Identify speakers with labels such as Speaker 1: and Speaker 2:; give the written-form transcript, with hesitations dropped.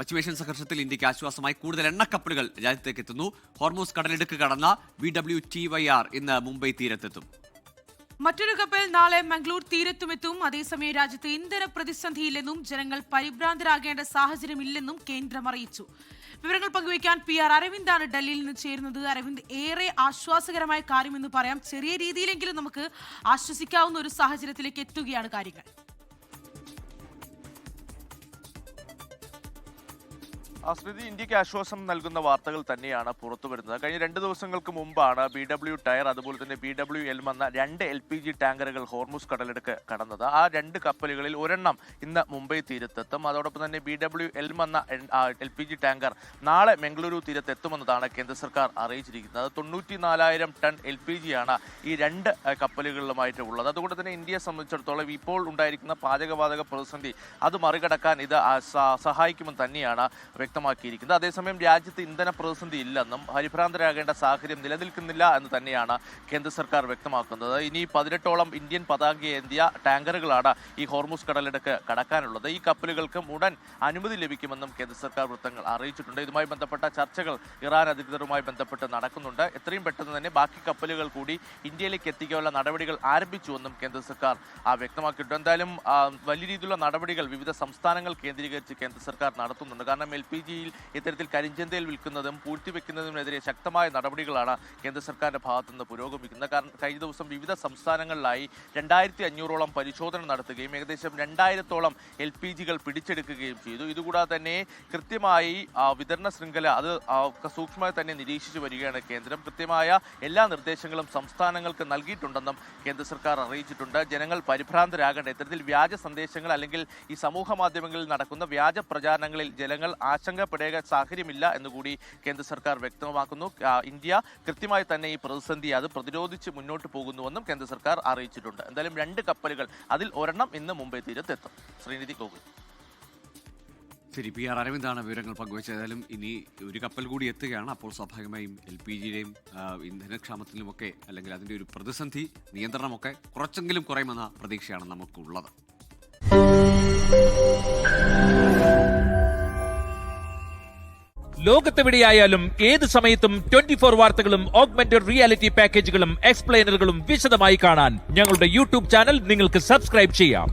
Speaker 1: പശ്ചിമേഷ്യൻ സംഘർഷത്തിൽ ഇന്ത്യക്ക് ആശ്വാസമായി കൂടുതൽ എണ്ണക്കപ്പലുകൾ രാജ്യത്തേക്ക് എത്തുന്നു. ഹോർമൂസ് കടലിടുക്ക് കടന്ന VWTYR ഇന്ന് മുംബൈ തീരത്തെത്തും.
Speaker 2: മറ്റൊരു കപ്പൽ നാളെ മംഗളൂർ തീരത്തുമെത്തും. അതേസമയം രാജ്യത്ത് ഇന്ധന പ്രതിസന്ധിയില്ലെന്നും ജനങ്ങൾ പരിഭ്രാന്തരാകേണ്ട സാഹചര്യമില്ലെന്നും കേന്ദ്രം അറിയിച്ചു. വിവരങ്ങൾ പങ്കുവയ്ക്കാൻ PR അരവിന്ദാണ് ഡൽഹിയിൽ നിന്ന് ചേരുന്നത്. അരവിന്ദ്, ഏറെ ആശ്വാസകരമായ കാര്യമെന്ന് പറയാം. ചെറിയ രീതിയിലെങ്കിലും നമുക്ക് ആശ്വസിക്കാവുന്ന ഒരു സാഹചര്യത്തിലേക്ക് എത്തുകയാണ് കാര്യങ്ങൾ.
Speaker 3: സ്മൃതി, ഇന്ത്യക്ക് ആശ്വാസം നൽകുന്ന വാർത്തകൾ തന്നെയാണ് പുറത്തു വരുന്നത്. കഴിഞ്ഞ 2 ദിവസങ്ങൾക്ക് മുമ്പാണ് BW ടയർ അതുപോലെ തന്നെ BWL എന്ന 2 LPG ടാങ്കറുകൾ ഹോർമൂസ് കടലിടുക്ക് കടന്നത്. ആ 2 കപ്പലുകളിൽ ഒരെണ്ണം ഇന്ന് മുംബൈ തീരത്തെത്തും. അതോടൊപ്പം തന്നെ BWL എന്ന LPG ടാങ്കർ നാളെ മംഗളൂരു തീരത്തെത്തുമെന്നതാണ് കേന്ദ്ര സർക്കാർ അറിയിച്ചിരിക്കുന്നത്. 94,000 ടൺ LPG ആണ് ഈ 2 കപ്പലുകളിലുമായിട്ട് ഉള്ളത്. അതുകൊണ്ട് തന്നെ ഇന്ത്യയെ സംബന്ധിച്ചിടത്തോളം ഇപ്പോൾ ഉണ്ടായിരിക്കുന്ന പാചകവാതക പ്രതിസന്ധി അത് മറികടക്കാൻ ഇത് സഹായിക്കുമെന്ന് തന്നെയാണ് വ്യക്തമാക്കിയിരിക്കുന്നത്. അതേസമയം രാജ്യത്ത് ഇന്ധന പ്രതിസന്ധി ഇല്ലെന്നും പരിഭ്രാന്തരാകേണ്ട സാഹചര്യം നിലനിൽക്കുന്നില്ല എന്ന് തന്നെയാണ് കേന്ദ്ര സർക്കാർ വ്യക്തമാക്കുന്നത്. ഇനി 18ഓളം ഇന്ത്യൻ പതാകയേന്തിയ ടാങ്കറുകളാണ് ഈ ഹോർമൂസ് കടലിടുക്ക് കടക്കാനുള്ളത്. ഈ കപ്പലുകൾക്ക് ഉടൻ അനുമതി ലഭിക്കുമെന്നും കേന്ദ്ര സർക്കാർ വൃത്തങ്ങൾ അറിയിച്ചിട്ടുണ്ട്. ഇതുമായി ബന്ധപ്പെട്ട ചർച്ചകൾ ഇറാൻ അധികൃതരുമായി ബന്ധപ്പെട്ട് നടക്കുന്നുണ്ട്. എത്രയും പെട്ടെന്ന് തന്നെ ബാക്കി കപ്പലുകൾ കൂടി ഇന്ത്യയിലേക്ക് എത്തിക്കാനുള്ള നടപടികൾ ആരംഭിച്ചുവെന്നും കേന്ദ്ര സർക്കാർ വ്യക്തമാക്കിയിട്ടുണ്ട്. എന്തായാലും വലിയ രീതിയിലുള്ള നടപടികൾ വിവിധ സംസ്ഥാനങ്ങൾ കേന്ദ്രീകരിച്ച് കേന്ദ്ര സർക്കാർ നടത്തുന്നുണ്ട്. കാരണം LPGയിൽ ഇത്തരത്തിൽ കരിഞ്ചന്തയിൽ വിൽക്കുന്നതും പൂഴ്ത്തിവെക്കുന്നതിനെതിരെ ശക്തമായ നടപടികളാണ് കേന്ദ്ര സർക്കാരിന്റെ ഭാഗത്തുനിന്ന് പുരോഗമിക്കുന്നത്. കാരണം കഴിഞ്ഞ ദിവസം വിവിധ സംസ്ഥാനങ്ങളിലായി 2500ഓളം പരിശോധന നടത്തുകയും ഏകദേശം 2000ഓളം LPGകൾ പിടിച്ചെടുക്കുകയും ചെയ്തു. ഇതുകൂടാതെ തന്നെ കൃത്യമായി വിതരണ ശൃംഖല അത് സൂക്ഷ്മമായി തന്നെ നിരീക്ഷിച്ചു വരികയാണ് കേന്ദ്രം. കൃത്യമായ എല്ലാ നിർദ്ദേശങ്ങളും സംസ്ഥാനങ്ങൾക്ക് നൽകിയിട്ടുണ്ടെന്നും കേന്ദ്ര സർക്കാർ അറിയിച്ചിട്ടുണ്ട്. ജനങ്ങൾ പരിഭ്രാന്തരാകേണ്ട ഇത്തരത്തിൽ വ്യാജ സന്ദേശങ്ങൾ അല്ലെങ്കിൽ ഈ സമൂഹ മാധ്യമങ്ങളിൽ നടക്കുന്ന വ്യാജ പ്രചാരണങ്ങളിൽ ജനങ്ങൾ ആശങ്കപ്പെടേണ്ട സാഹചര്യമില്ല എന്നുകൂടി കേന്ദ്ര സർക്കാർ വ്യക്തമാക്കുന്നു. ഇന്ത്യ കൃത്യമായി തന്നെ ഈ പ്രതിസന്ധി അത് പ്രതിരോധിച്ച് മുന്നോട്ട് പോകുന്നുവെന്നും കേന്ദ്ര സർക്കാർ അറിയിച്ചിട്ടുണ്ട്. എന്തായാലും 2 കപ്പലുകൾ, അതിൽ ഒരെണ്ണം ഇന്ന് മുംബൈ തീരത്തെത്തും. ശ്രീനിധി ഗോകുൽ.
Speaker 1: ശരി, PR അരവിന്ദാണ് വിവരങ്ങൾ പങ്കുവച്ചത്. ഏതായാലും ഇനി ഒരു കപ്പൽ കൂടി എത്തുകയാണ്. അപ്പോൾ സ്വാഭാവികമായും LPGയുടെയും ഇന്ധനക്ഷാമത്തിലുമൊക്കെ അല്ലെങ്കിൽ അതിൻ്റെ ഒരു പ്രതിസന്ധി നിയന്ത്രണമൊക്കെ കുറച്ചെങ്കിലും കുറയുമെന്ന പ്രതീക്ഷയാണ് നമുക്കുള്ളത്.
Speaker 4: ലോകത്തെവിടെയായാലും ഏത് സമയത്തും 24 വാർത്തകളും ഓഗ്മെന്റഡ് റിയാലിറ്റി പാക്കേജുകളും എക്സ്പ്ലെയിനറുകളും വിശദമായി കാണാൻ ഞങ്ങളുടെ YouTube ചാനൽ നിങ്ങൾക്ക് സബ്സ്ക്രൈബ് ചെയ്യാം.